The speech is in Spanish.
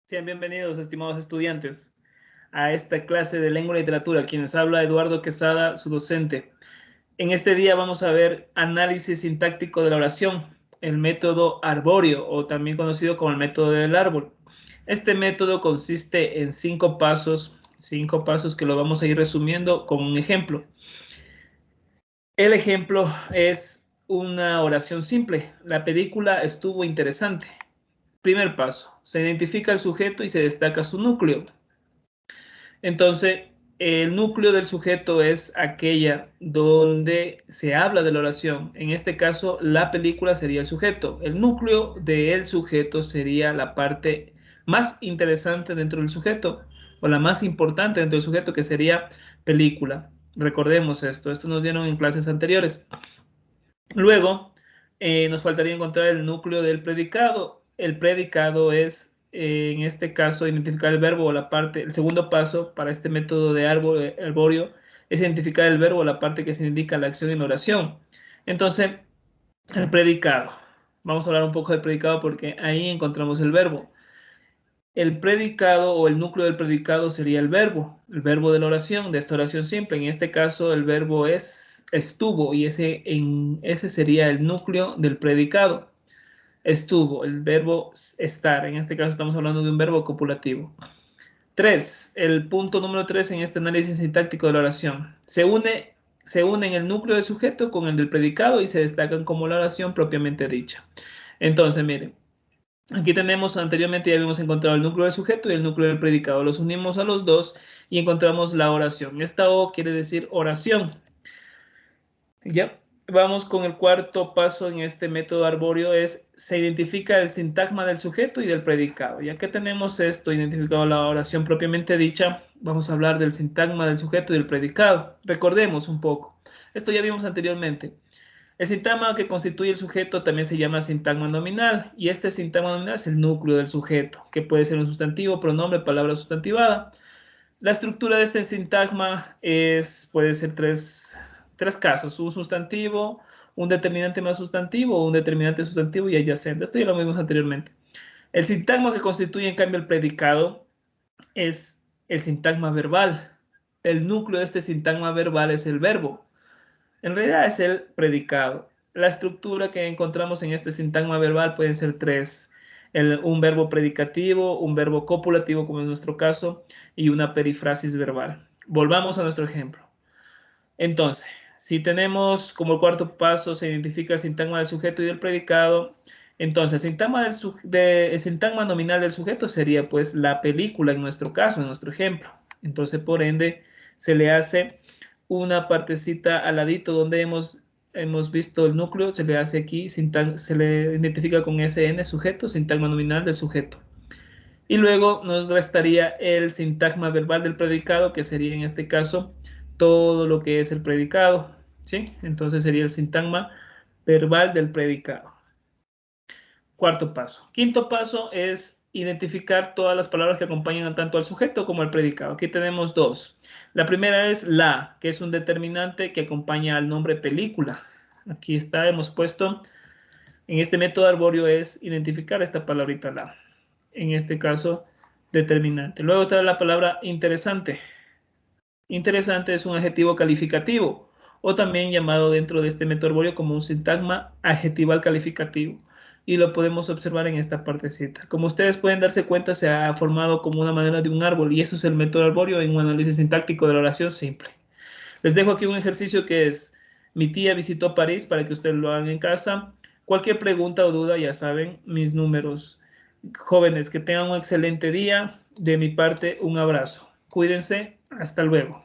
Sean bienvenidos, estimados estudiantes, a esta clase de lengua y literatura. Quienes habla Eduardo Quesada, su docente. En este día vamos a ver análisis sintáctico de la oración, el método arbóreo o también conocido como el método del árbol. Este método consiste en cinco pasos que lo vamos a ir resumiendo con un ejemplo. El ejemplo es una oración simple. La película estuvo interesante. Primer paso, se identifica el sujeto y se destaca su núcleo. Entonces, el núcleo del sujeto es aquella donde se habla de la oración. En este caso, la película sería el sujeto. El núcleo del sujeto sería la parte más interesante dentro del sujeto o la más importante dentro del sujeto, que sería película. Recordemos esto nos dieron en clases anteriores. Luego, nos faltaría encontrar el núcleo del predicado. El predicado es, en este caso, identificar el verbo o la parte. El segundo paso para este método de arbóreo es identificar el verbo o la parte que se indica la acción en la oración. Entonces, el predicado. Vamos a hablar un poco del predicado porque ahí encontramos el verbo. El predicado o el núcleo del predicado sería el verbo de la oración, de esta oración simple. En este caso, el verbo es estuvo y ese sería el núcleo del predicado. Estuvo, el verbo estar. En este caso estamos hablando de un verbo copulativo. 3. El punto número 3 en este análisis sintáctico de la oración. Se unen el núcleo del sujeto con el del predicado y se destacan como la oración propiamente dicha. Entonces, miren. Aquí tenemos, anteriormente ya habíamos encontrado el núcleo del sujeto y el núcleo del predicado. Los unimos a los dos y encontramos la oración. Esta O quiere decir oración. Ya, vamos con el cuarto paso en este método arbóreo, se identifica el sintagma del sujeto y del predicado. Ya que tenemos esto identificado, la oración propiamente dicha, vamos a hablar del sintagma del sujeto y del predicado. Recordemos un poco. Esto ya vimos anteriormente. El sintagma que constituye el sujeto también se llama sintagma nominal, y este sintagma nominal es el núcleo del sujeto, que puede ser un sustantivo, pronombre, palabra sustantivada. La estructura de este sintagma puede ser tres casos: un sustantivo, un determinante más sustantivo, o un determinante sustantivo y adyacente. Esto ya lo vimos anteriormente. El sintagma que constituye en cambio el predicado es el sintagma verbal. El núcleo de este sintagma verbal es el verbo. En realidad es el predicado. La estructura que encontramos en este sintagma verbal pueden ser tres: un verbo predicativo, un verbo copulativo, como en nuestro caso, y una perifrasis verbal. Volvamos a nuestro ejemplo. Entonces, si tenemos como cuarto paso, se identifica el sintagma del sujeto y del predicado. Entonces, el sintagma nominal del sujeto sería pues la película en nuestro caso, en nuestro ejemplo. Entonces, por ende, se le hace una partecita al ladito donde hemos visto el núcleo, se le hace aquí, se le identifica con SN, sujeto, sintagma nominal del sujeto. Y luego nos restaría el sintagma verbal del predicado, que sería en este caso todo lo que es el predicado, ¿sí? Entonces sería el sintagma verbal del predicado. Cuarto paso. Quinto paso es identificar todas las palabras que acompañan tanto al sujeto como al predicado. Aquí tenemos dos. La primera es la, que es un determinante que acompaña al nombre película. Aquí está, hemos puesto, en este método arbóreo es identificar esta palabrita la. En este caso, determinante. Luego está la palabra interesante. Interesante es un adjetivo calificativo, o también llamado dentro de este método arbóreo como un sintagma adjetival calificativo. Y lo podemos observar en esta partecita. Como ustedes pueden darse cuenta, se ha formado como una manera de un árbol, y eso es el método arbóreo en un análisis sintáctico de la oración simple. Les dejo aquí un ejercicio que es: mi tía visitó París, para que ustedes lo hagan en casa. Cualquier pregunta o duda, ya saben, mis números. Jóvenes, que tengan un excelente día. De mi parte, un abrazo. Cuídense. Hasta luego.